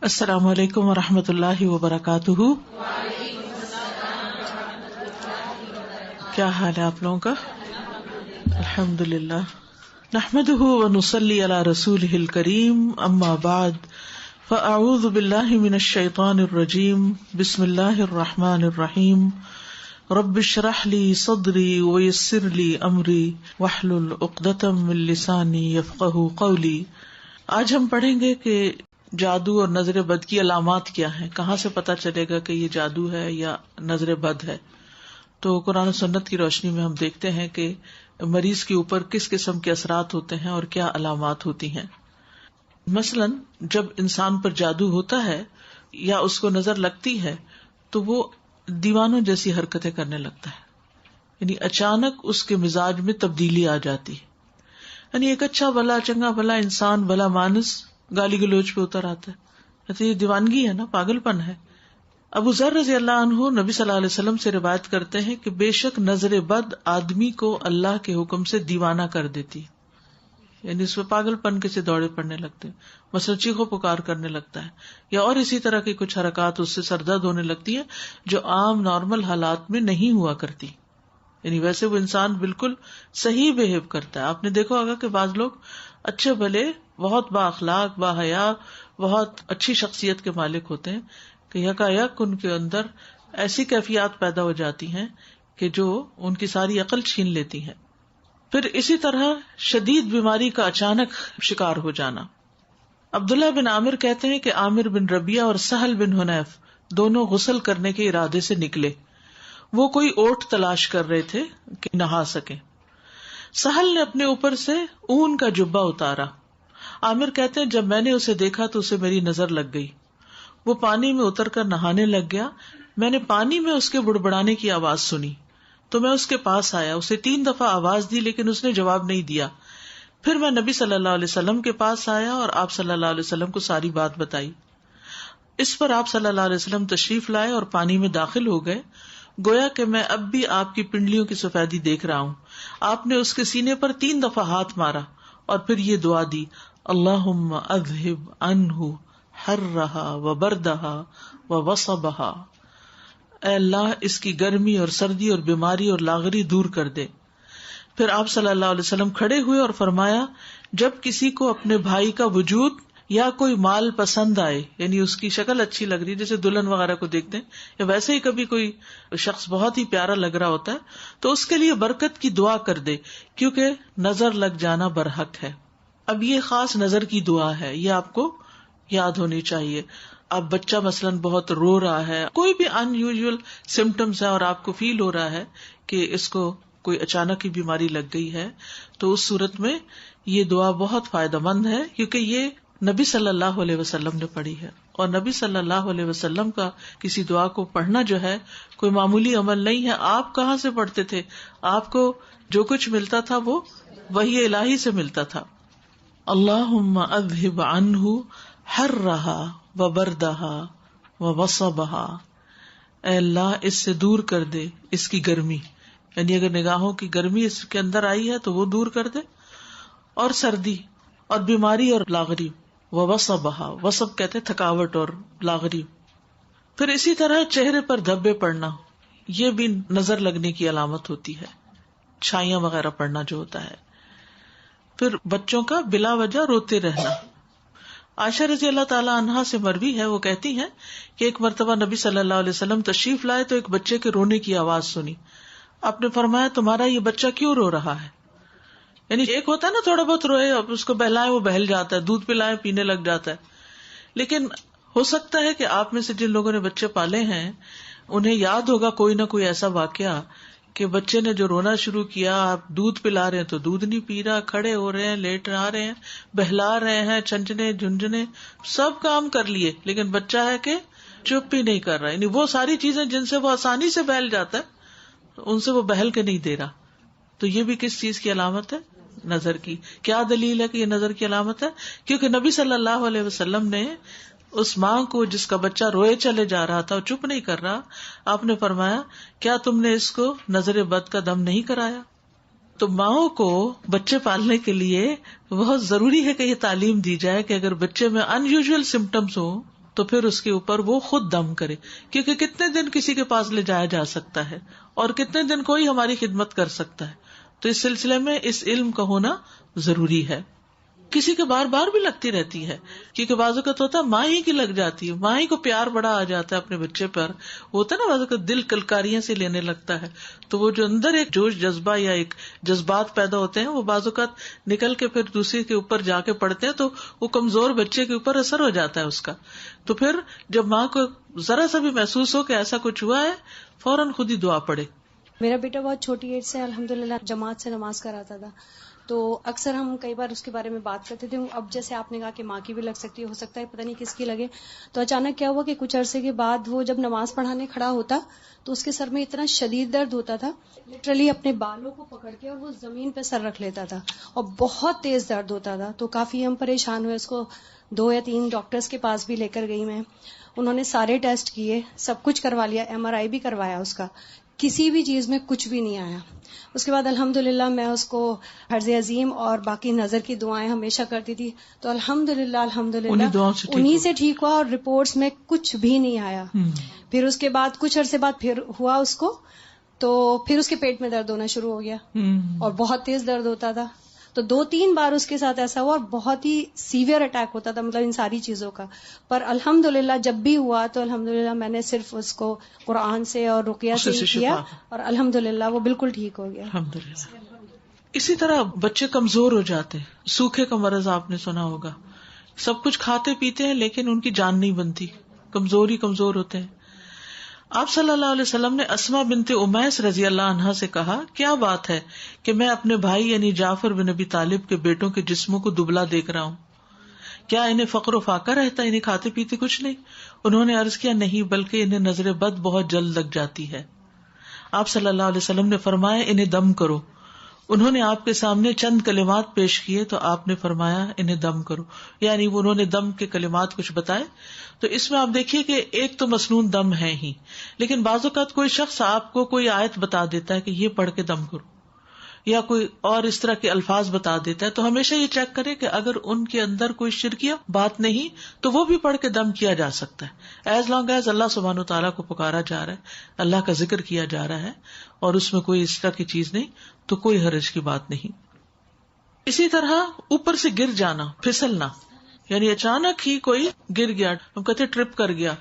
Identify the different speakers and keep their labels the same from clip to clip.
Speaker 1: السلام علیکم ورحمۃ اللہ وبرکاتہ. کیا حال ہے آپ لوگوں کا؟ الحمد للہ. نحمده ونصلی علی رسولہ الکریم. اما بعد فاعوذ باللہ من الشیطان الرجیم. بسم اللہ الرحمن الرحیم. رب اشرح لی صدری ویسر لی امری واحلل عقدۃ من لسانی یفقہوا قولی. آج ہم پڑھیں گے کہ جادو اور نظر بد کی علامات کیا ہیں، کہاں سے پتہ چلے گا کہ یہ جادو ہے یا نظر بد ہے. تو قرآن و سنت کی روشنی میں ہم دیکھتے ہیں کہ مریض کے اوپر کس قسم کے اثرات ہوتے ہیں اور کیا علامات ہوتی ہیں. مثلاً جب انسان پر جادو ہوتا ہے یا اس کو نظر لگتی ہے تو وہ دیوانوں جیسی حرکتیں کرنے لگتا ہے، یعنی اچانک اس کے مزاج میں تبدیلی آ جاتی ہے. یعنی ایک اچھا بھلا چنگا بھلا انسان بھلا مانس گالی گلوچ پہ اتر آتا ہے. تو یہ دیوانگی ہے نا، پاگل پن ہے. ابو ذر رضی اللہ عنہ نبی صلی اللہ علیہ وسلم سے روایت کرتے ہیں کہ بے شک نظر بد آدمی کو اللہ کے حکم سے دیوانہ کر دیتی، یعنی اس میں پاگل پن کے سے دوڑے پڑنے لگتے ہیں، مثلا چیخو پکار کرنے لگتا ہے، یا اور اسی طرح کی کچھ حرکات اس سے سردرد ہونے لگتی ہیں جو عام نارمل حالات میں نہیں ہوا کرتی. یعنی ویسے وہ انسان بالکل صحیح بہیو کرتا ہے. آپ نے دیکھا ہوگا کہ بعض لوگ اچھے بھلے بہت با اخلاق با حیا بہت اچھی شخصیت کے مالک ہوتے ہیں کہ یکایک ان کے اندر ایسی کیفیات پیدا ہو جاتی ہیں کہ جو ان کی ساری عقل چھین لیتی ہیں. پھر اسی طرح شدید بیماری کا اچانک شکار ہو جانا. عبداللہ بن عامر کہتے ہیں کہ عامر بن ربیعہ اور سہل بن حنیف دونوں غسل کرنے کے ارادے سے نکلے. وہ کوئی اوٹ تلاش کر رہے تھے کہ نہا سکیں. سہل نے اپنے اوپر سے اون کا جبہ اتارا. عامر کہتے ہیں جب میں نے اسے دیکھا تو اسے میری نظر لگ گئی. وہ پانی میں اتر کر نہانے لگ گیا. میں نے پانی میں اس کے بڑبڑانے کی آواز سنی تو میں اس کے پاس آیا. اسے 3 دفعہ آواز دی لیکن اس نے جواب نہیں دیا. پھر میں نبی صلی اللہ علیہ وسلم کے پاس آیا اور آپ صلی اللہ علیہ وسلم کو ساری بات بتائی. اس پر آپ صلی اللہ علیہ وسلم تشریف لائے اور پانی میں داخل ہو گئے. گویا کہ میں اب بھی آپ کی پنڈلیوں کی سفیدی دیکھ رہا ہوں. آپ نے اس کے سینے پر 3 دفعہ ہاتھ مارا اور پھر یہ دعا دی، اللہم اذہب عنہ حرہا وبردہا ووصبہا. اے اللہ اس کی گرمی اور سردی اور بیماری اور لاغری دور کر دے. پھر آپ صلی اللہ علیہ وسلم کھڑے ہوئے اور فرمایا، جب کسی کو اپنے بھائی کا وجود یا کوئی مال پسند آئے، یعنی اس کی شکل اچھی لگ رہی، جیسے دلہن وغیرہ کو دیکھتے ہیں، یا ویسے ہی کبھی کوئی شخص بہت ہی پیارا لگ رہا ہوتا ہے تو اس کے لیے برکت کی دعا کر دے، کیونکہ نظر لگ جانا برحق ہے. اب یہ خاص نظر کی دعا ہے، یہ آپ کو یاد ہونی چاہیے. اب بچہ مثلاً بہت رو رہا ہے، کوئی بھی ان یوزول سمٹمز ہے اور آپ کو فیل ہو رہا ہے کہ اس کو کوئی اچانک ہی بیماری لگ گئی ہے، تو اس صورت میں یہ دعا بہت فائدہ مند ہے، کیونکہ یہ نبی صلی اللہ علیہ وسلم نے پڑھی ہے. اور نبی صلی اللہ علیہ وسلم کا کسی دعا کو پڑھنا جو ہے کوئی معمولی عمل نہیں ہے. آپ کہاں سے پڑھتے تھے؟ آپ کو جو کچھ ملتا تھا وہ وحی الہی سے ملتا تھا. اللہم اذہب عنہ حرہا وبردہا ووصبہا. اے اللہ اس سے دور کر دے اس کی گرمی، یعنی اگر نگاہوں کی گرمی اس کے اندر آئی ہے تو وہ دور کر دے، اور سردی اور بیماری اور لاغری. ووصبہا، وصب کہتے ہیں تھکاوٹ اور لاغری. پھر اسی طرح چہرے پر دھبے پڑنا، یہ بھی نظر لگنے کی علامت ہوتی ہے، چھائیاں وغیرہ پڑنا جو ہوتا ہے. پھر بچوں کا بلا وجہ روتے رہنا. عائشہ رضی اللہ تعالی عنہا سے مروی ہے، وہ کہتی ہیں کہ ایک مرتبہ نبی صلی اللہ علیہ وسلم تشریف لائے تو ایک بچے کے رونے کی آواز سنی. آپ نے فرمایا تمہارا یہ بچہ کیوں رو رہا ہے؟ یعنی ایک ہوتا ہے نا تھوڑا بہت روئے، اب اس کو بہلائیں وہ بہل جاتا ہے، دودھ پلائیں پینے لگ جاتا ہے. لیکن ہو سکتا ہے کہ آپ میں سے جن لوگوں نے بچے پالے ہیں انہیں یاد ہوگا کوئی نہ کوئی ایسا واقعہ کہ بچے نے جو رونا شروع کیا، آپ دودھ پلا رہے ہیں تو دودھ نہیں پی رہا، کھڑے ہو رہے ہیں، لیٹ آ رہے ہیں، بہلا رہے ہیں، چھنچنے جھنجھنے سب کام کر لیے، لیکن بچہ ہے کہ چپ ہی نہیں کر رہا. یعنی وہ ساری چیزیں جن سے وہ آسانی سے بہل جاتا ہے ان سے وہ بہل کے نہیں دے رہا. تو یہ بھی کس چیز کی علامت ہے؟ نظر کی. کیا دلیل ہے کہ یہ نظر کی علامت ہے؟ کیونکہ نبی صلی اللہ علیہ وسلم نے اس ماں کو جس کا بچہ روئے چلے جا رہا تھا اور چپ نہیں کر رہا، آپ نے فرمایا کیا تم نے اس کو نظر بد کا دم نہیں کرایا؟ تو ماؤں کو بچے پالنے کے لیے بہت ضروری ہے کہ یہ تعلیم دی جائے کہ اگر بچے میں ان یوزول سمٹمس ہوں تو پھر اس کے اوپر وہ خود دم کرے، کیونکہ کتنے دن کسی کے پاس لے جایا جا سکتا ہے اور کتنے دن کوئی ہماری خدمت کر سکتا ہے. تو اس سلسلے میں اس علم کا ہونا ضروری ہے. کسی کے بار بار بھی لگتی رہتی ہے، کیونکہ بعض اوقات ہوتا ہے ماں ہی کی لگ جاتی ہے، ماں ہی کو پیار بڑا آ جاتا ہے اپنے بچے پر، ہوتا ہے نا بعض اوقات دل کلکاریاں سے لینے لگتا ہے، تو وہ جو اندر ایک جوش جذبہ یا ایک جذبات پیدا ہوتے ہیں وہ بعض اوقات نکل کے پھر دوسرے کے اوپر جا کے پڑتے ہیں، تو وہ کمزور بچے کے اوپر اثر ہو جاتا ہے اس کا. تو پھر جب ماں کو ذرا سا بھی محسوس ہو کہ ایسا کچھ ہوا ہے، فوراً خود ہی دعا پڑے.
Speaker 2: میرا بیٹا بہت چھوٹی ایج سے الحمدللہ جماعت سے نماز کراتا تھا، تو اکثر ہم کئی بار اس کے بارے میں بات کرتے تھے. اب جیسے آپ نے کہا کہ ماں کی بھی لگ سکتی ہے، ہو سکتا ہے پتہ نہیں کس کی لگے. تو اچانک کیا ہوا کہ کچھ عرصے کے بعد وہ جب نماز پڑھانے کھڑا ہوتا تو اس کے سر میں اتنا شدید درد ہوتا تھا، لٹرلی اپنے بالوں کو پکڑ کے اور وہ زمین پہ سر رکھ لیتا تھا اور بہت تیز درد ہوتا تھا. تو کافی ہم پریشان ہوئے، اس کو 2 یا 3 ڈاکٹرز کے پاس بھی لے کر گئی میں. انہوں نے سارے ٹیسٹ کیے، سب کچھ کروا لیا، MRI بھی کروایا اس کا، کسی بھی چیز میں کچھ بھی نہیں آیا. اس کے بعد الحمدللہ میں اس کو حرز عظیم اور باقی نظر کی دعائیں ہمیشہ کرتی تھی. تو الحمدللہ انہی سے ٹھیک ہوا اور رپورٹس میں کچھ بھی نہیں آیا. پھر اس کے بعد کچھ عرصے بعد پھر ہوا اس کو، تو پھر اس کے پیٹ میں درد ہونا شروع ہو گیا اور بہت تیز درد ہوتا تھا. تو 2-3 بار اس کے ساتھ ایسا ہوا اور بہت ہی سیویئر اٹیک ہوتا تھا، مطلب ان ساری چیزوں کا. پر الحمدللہ جب بھی ہوا تو الحمدللہ میں نے صرف اس کو قرآن سے اور رقیہ سے ہی کیا اور الحمدللہ وہ بالکل ٹھیک ہو گیا.
Speaker 1: الحمدللہ. اسی طرح بچے کمزور ہو جاتے ہیں، سوکھے کا مرض آپ نے سنا ہوگا، سب کچھ کھاتے پیتے ہیں لیکن ان کی جان نہیں بنتی، کمزور ہوتے ہیں. آپ صلی اللہ علیہ وسلم نے اسما بنت امیس رضی اللہ عنہا سے کہا، کیا بات ہے کہ میں اپنے بھائی یعنی جعفر بن ابی طالب کے بیٹوں کے جسموں کو دبلا دیکھ رہا ہوں، کیا انہیں فقر و فاقہ رہتا ہے، انہیں کھاتے پیتے کچھ نہیں؟ انہوں نے عرض کیا، نہیں، بلکہ انہیں نظر بد بہت جلد لگ جاتی ہے. آپ صلی اللہ علیہ وسلم نے فرمایا، انہیں دم کرو. انہوں نے آپ کے سامنے چند کلمات پیش کیے تو آپ نے فرمایا انہیں دم کرو، یعنی انہوں نے دم کے کلمات کچھ بتائے. تو اس میں آپ دیکھیے کہ ایک تو مسنون دم ہے ہی، لیکن بعض اوقات کوئی شخص آپ کو کوئی آیت بتا دیتا ہے کہ یہ پڑھ کے دم کرو، یا کوئی اور اس طرح کے الفاظ بتا دیتا ہے. تو ہمیشہ یہ چیک کرے کہ اگر ان کے اندر کوئی شرکیہ بات نہیں تو وہ بھی پڑھ کے دم کیا جا سکتا ہے، ایز لانگ ایز اللہ سبحانہ تعالیٰ کو پکارا جا رہا ہے، اللہ کا ذکر کیا جا رہا ہے اور اس میں کوئی اس طرح کی چیز نہیں، تو کوئی حرج کی بات نہیں. اسی طرح اوپر سے گر جانا، پھسلنا، یعنی اچانک ہی کوئی گر گیا، ہم کہتے ٹرپ کر گیا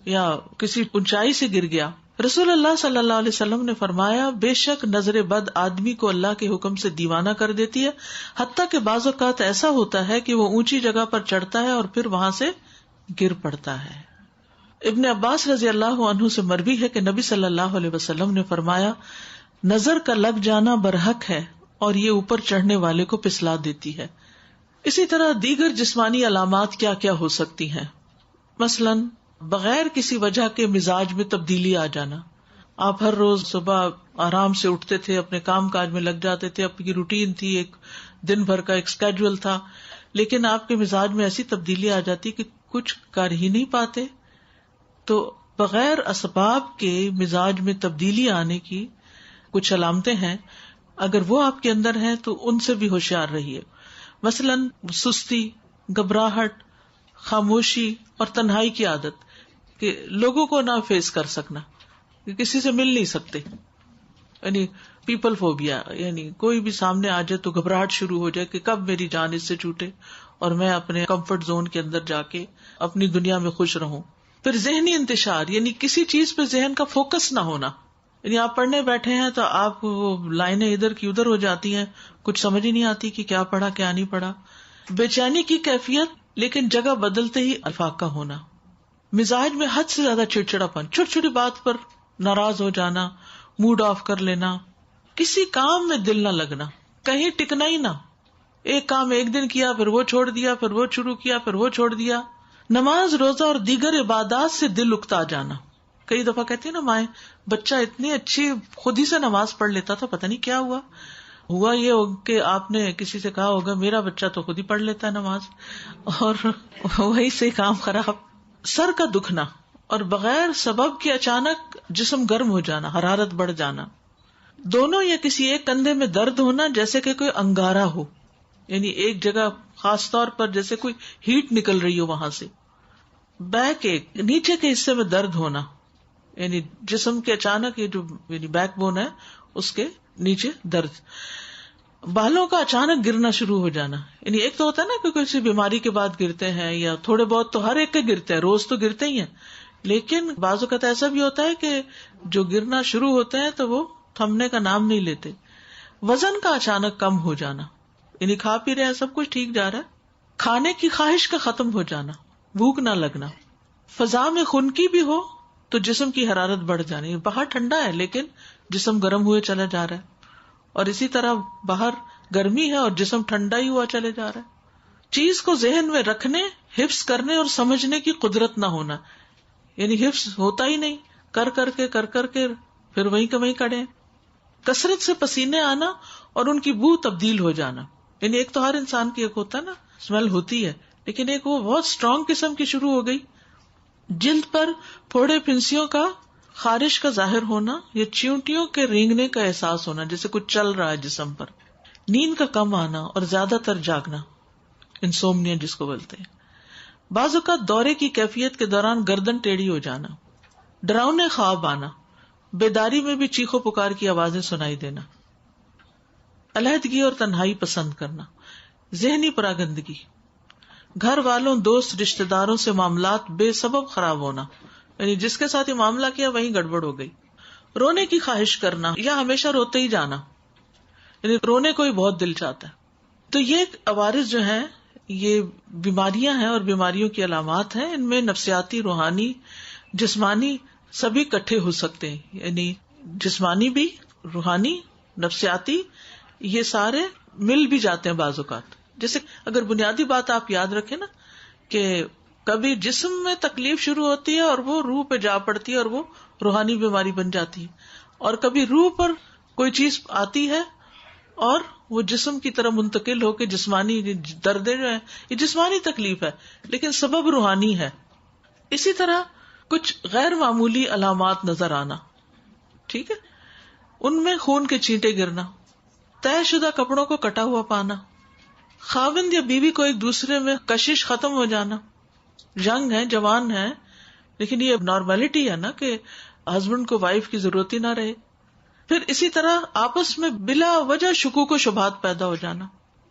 Speaker 1: یا کسی اونچائی سے گر گیا. رسول اللہ صلی اللہ علیہ وسلم نے فرمایا، بے شک نظر بد آدمی کو اللہ کے حکم سے دیوانہ کر دیتی ہے، حتیٰ کہ بعض اوقات ایسا ہوتا ہے کہ وہ اونچی جگہ پر چڑھتا ہے اور پھر وہاں سے گر پڑتا ہے. ابن عباس رضی اللہ عنہ سے مروی ہے کہ نبی صلی اللہ علیہ وسلم نے فرمایا، نظر کا لگ جانا برحق ہے اور یہ اوپر چڑھنے والے کو پسلا دیتی ہے. اسی طرح دیگر جسمانی علامات کیا کیا ہو سکتی ہیں؟ مثلاً بغیر کسی وجہ کے مزاج میں تبدیلی آ جانا. آپ ہر روز صبح آرام سے اٹھتے تھے، اپنے کام کاج میں لگ جاتے تھے، آپ کی روٹین تھی، ایک دن بھر کا ایک اسکیڈول تھا، لیکن آپ کے مزاج میں ایسی تبدیلی آ جاتی کہ کچھ کر ہی نہیں پاتے. تو بغیر اسباب کے مزاج میں تبدیلی آنے کی کچھ علامتیں ہیں، اگر وہ آپ کے اندر ہیں تو ان سے بھی ہوشیار رہیے. مثلاً سستی، گھبراہٹ، خاموشی اور تنہائی کی عادت، کہ لوگوں کو نہ فیس کر سکنا، کہ کسی سے مل نہیں سکتے، یعنی پیپل فوبیا، یعنی کوئی بھی سامنے آ جائے تو گھبراہٹ شروع ہو جائے کہ کب میری جان اس سے چھوٹے اور میں اپنے کمفرٹ زون کے اندر جا کے اپنی دنیا میں خوش رہوں. پھر ذہنی انتشار، یعنی کسی چیز پہ ذہن کا فوکس نہ ہونا، یعنی آپ پڑھنے بیٹھے ہیں تو آپ وہ لائنیں ادھر کی ادھر ہو جاتی ہیں، کچھ سمجھ ہی نہیں آتی کہ کیا پڑھا کیا نہیں پڑھا. بے چینی کی کیفیت، لیکن جگہ بدلتے ہی افاقہ ہونا. مزاج میں حد سے زیادہ چڑچڑاپن، چھوٹی چھوٹی بات پر ناراض ہو جانا، موڈ آف کر لینا، کسی کام میں دل نہ لگنا، کہیں ٹکنا ہی نہ، ایک کام ایک دن کیا پھر وہ چھوڑ دیا، پھر وہ شروع کیا پھر وہ چھوڑ دیا. نماز، روزہ اور دیگر عبادات سے دل اکتا جانا. کئی دفعہ کہتی ہیں نا مائیں، بچہ اتنی اچھی خود ہی سے نماز پڑھ لیتا تھا، پتہ نہیں کیا ہوا یہ کہ آپ نے کسی سے کہا ہوگا میرا بچہ تو خود ہی پڑھ لیتا ہے نماز، اور وہی سے کام خراب. سر کا دکھنا اور بغیر سبب کے اچانک جسم گرم ہو جانا، حرارت بڑھ جانا. دونوں یا کسی ایک کندھے میں درد ہونا جیسے کہ کوئی انگارہ ہو، یعنی ایک جگہ خاص طور پر جیسے کوئی ہیٹ نکل رہی ہو وہاں سے. بیک ایک نیچے کے حصے میں درد ہونا، یعنی جسم کے اچانک یہ جو یعنی بیک بون ہے اس کے نیچے درد، بالوں کا اچانک گرنا شروع ہو جانا، یعنی ایک تو ہوتا ہے نا کہ کسی بیماری کے بعد گرتے ہیں، یا تھوڑے بہت تو ہر ایک کے گرتے ہیں، روز تو گرتے ہی ہیں، لیکن بعض اوقات ایسا بھی ہوتا ہے کہ جو گرنا شروع ہوتے ہیں تو وہ تھمنے کا نام نہیں لیتے۔ وزن کا اچانک کم ہو جانا، یعنی کھا پی رہے ہیں سب کچھ ٹھیک جا رہا ہے، کھانے کی خواہش کا ختم ہو جانا، بھوک نہ لگنا، فضا میں خنکی بھی ہو تو جسم کی حرارت بڑھ جانی، باہر ٹھنڈا ہے لیکن جسم گرم ہوئے چلا جا رہا ہے، اور اسی طرح باہر گرمی ہے اور جسم ٹھنڈا ہی ہوا چلے جا رہا ہے۔ چیز کو ذہن میں رکھنے، حفظ کرنے اور سمجھنے کی قدرت نہ ہونا، یعنی حفظ ہوتا ہی نہیں، کر کر کے پھر وہیں کا وہیں کڑے۔ کثرت سے پسینے آنا اور ان کی بو تبدیل ہو جانا، یعنی ایک تو ہر انسان کی ایک ہوتا ہے نا اسمیل ہوتی ہے، لیکن ایک وہ بہت اسٹرانگ قسم کی شروع ہو گئی۔ جلد پر پھوڑے پھنسیوں کا، خارش کا ظاہر ہونا یا چیونٹیوں کے رینگنے کا احساس ہونا، جیسے کچھ چل رہا ہے جسم پر۔ نیند کا کم آنا اور زیادہ تر جاگنا، انسومنیا جس کو بولتے ہیں۔ بعض اوقات دورے کی کیفیت کے دوران گردن ٹیڑھی ہو جانا، ڈراؤنے خواب آنا، بیداری میں بھی چیخو پکار کی آوازیں سنائی دینا، علیحدگی اور تنہائی پسند کرنا، ذہنی پراگندگی، گھر والوں، دوست، رشتہ داروں سے معاملات بے سبب خراب ہونا، یعنی جس کے ساتھ یہ معاملہ کیا وہیں گڑبڑ ہو گئی، رونے کی خواہش کرنا یا ہمیشہ روتے ہی جانا، یعنی رونے کو ہی بہت دل چاہتا ہے۔ تو یہ عوارض جو ہیں یہ بیماریاں ہیں اور بیماریوں کی علامات ہیں، ان میں نفسیاتی، روحانی، جسمانی سبھی اکٹھے ہو سکتے ہیں، یعنی جسمانی بھی، روحانی، نفسیاتی، یہ سارے مل بھی جاتے ہیں بعض اوقات۔ جیسے اگر بنیادی بات آپ یاد رکھیں نا کہ کبھی جسم میں تکلیف شروع ہوتی ہے اور وہ روح پہ جا پڑتی ہے اور وہ روحانی بیماری بن جاتی ہے، اور کبھی روح پر کوئی چیز آتی ہے اور وہ جسم کی طرح منتقل ہو کے جسمانی دردیں جو ہیں یہ جسمانی تکلیف ہے لیکن سبب روحانی ہے۔ اسی طرح کچھ غیر معمولی علامات نظر آنا، ٹھیک ہے، ان میں خون کے چھینٹے گرنا، طے شدہ کپڑوں کو کٹا ہوا پانا، خاوند یا بیوی کو ایک دوسرے میں کشش ختم ہو جانا، ینگ ہے، جوان ہے، لیکن یہ نارملٹی ہے نا کہ ہسبینڈ کو وائف کی ضرورت ہی نہ رہے۔ پھر اسی طرح آپس میں بلا وجہ شکوک و شبہات پیدا ہو جانا،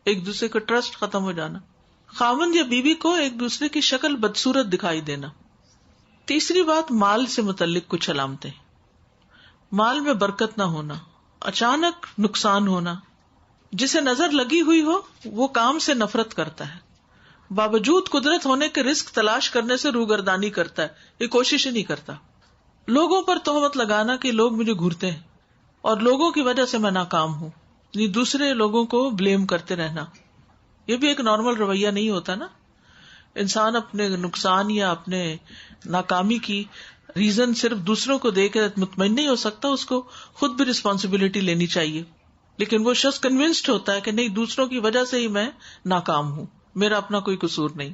Speaker 1: ایک دوسرے کا ٹرسٹ ختم ہو جانا، خاوند یا بیوی کو ایک دوسرے کی شکل بدصورت دکھائی دینا۔ تیسری بات، مال سے متعلق کچھ علامتیں، مال میں برکت نہ ہونا، اچانک نقصان ہونا، جسے نظر لگی ہوئی ہو وہ کام سے نفرت کرتا ہے، باوجود قدرت ہونے کے رزق تلاش کرنے سے روگردانی کرتا ہے، یہ کوشش ہی نہیں کرتا، لوگوں پر تہمت لگانا کہ لوگ مجھے گھورتے ہیں اور لوگوں کی وجہ سے میں ناکام ہوں، یعنی دوسرے لوگوں کو بلیم کرتے رہنا، یہ بھی ایک نارمل رویہ نہیں ہوتا نا۔ انسان اپنے نقصان یا اپنے ناکامی کی ریزن صرف دوسروں کو دے کے مطمئن نہیں ہو سکتا، اس کو خود بھی رسپانسبلٹی لینی چاہیے، لیکن وہ شخص کنونسڈ ہوتا ہے کہ نہیں، دوسروں کی وجہ سے ہی میں ناکام ہوں، میرا اپنا کوئی قصور نہیں۔